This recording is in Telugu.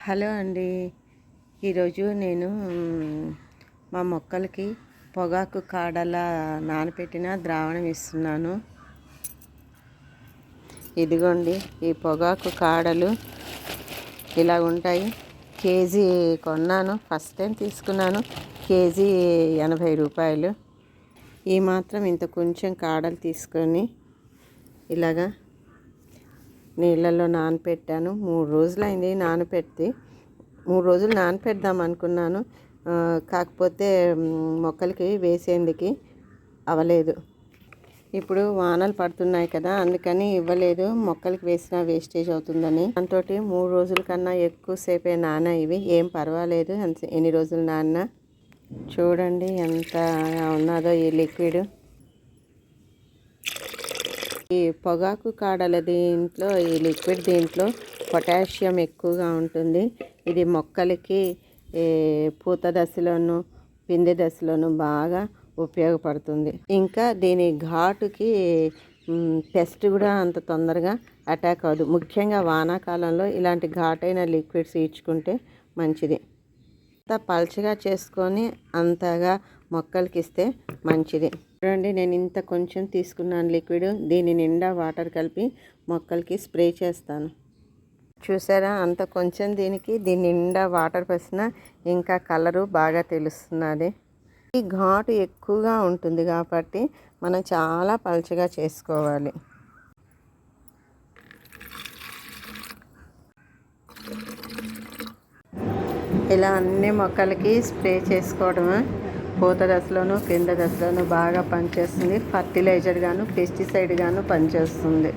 హలో అండి. ఈరోజు నేను మా మొక్కలకి పొగాకు కాడల నానబెట్టిన ద్రావణం ఇస్తున్నాను. ఇదిగోండి, ఈ పొగాకు కాడలు ఇలా ఉంటాయి. కేజీ కొన్నాను, ఫస్ట్ టైం తీసుకున్నాను. కేజీ 80 రూపాయలు. ఈ మాత్రం ఇంత కొంచెం కాడలు తీసుకొని ఇలాగా నీళ్ళల్లో నానపెట్టాను. 3 రోజులైంది నానపెట్టి. 3 రోజులు నానపెడదాం అనుకున్నాను, కాకపోతే మొక్కలకి వేసేందుకు అవ్వలేదు. ఇప్పుడు వానలు పడుతున్నాయి కదా, అందుకని ఇవ్వలేదు. మొక్కలకి వేసినా వేస్టేజ్ అవుతుందని. దాంతో 3 రోజుల కన్నా ఎక్కువసేపే నానా. ఇవి ఏం పర్వాలేదు, ఎన్ని రోజులు నాన్నా. చూడండి ఎంత ఉన్నదో ఈ లిక్విడ్. ఈ పొగాకు కాడల ఈ లిక్విడ్ దీంట్లో పొటాషియం ఎక్కువగా ఉంటుంది. ఇది మొక్కలకి పూత దశలోను పిండి దశలోను బాగా ఉపయోగపడుతుంది. ఇంకా దీని ఘాటుకి పెస్ట్ కూడా అంత తొందరగా అటాక్ అవ్వదు. ముఖ్యంగా వానాకాలంలో ఇలాంటి ఘాటైన లిక్విడ్స్ ఇచ్చుకుంటే మంచిది. అంత పల్చగా చేసుకొని అంతగా మొక్కలకి ఇస్తే మంచిది. చూడండి, నేను ఇంత కొంచెం తీసుకున్నాను లిక్విడ్. దీని నిండా వాటర్ కలిపి మొక్కలకి స్ప్రే చేస్తాను. చూసారా, అంత కొంచెం దీని నిండా వాటర్ పోసినా ఇంకా కలరు బాగా తెలుస్తున్నది. ఈ ఘాటు ఎక్కువగా ఉంటుంది కాబట్టి మనం చాలా పల్చగా చేసుకోవాలి. ఇలా అన్ని మొక్కలకి స్ప్రే చేసుకోవడమే పూత దశలోను కింద దశలోను బాగా పనిచేస్తుంది. ఫర్టిలైజర్ గాను పెస్టిసైడ్ గాను పనిచేస్తుంది.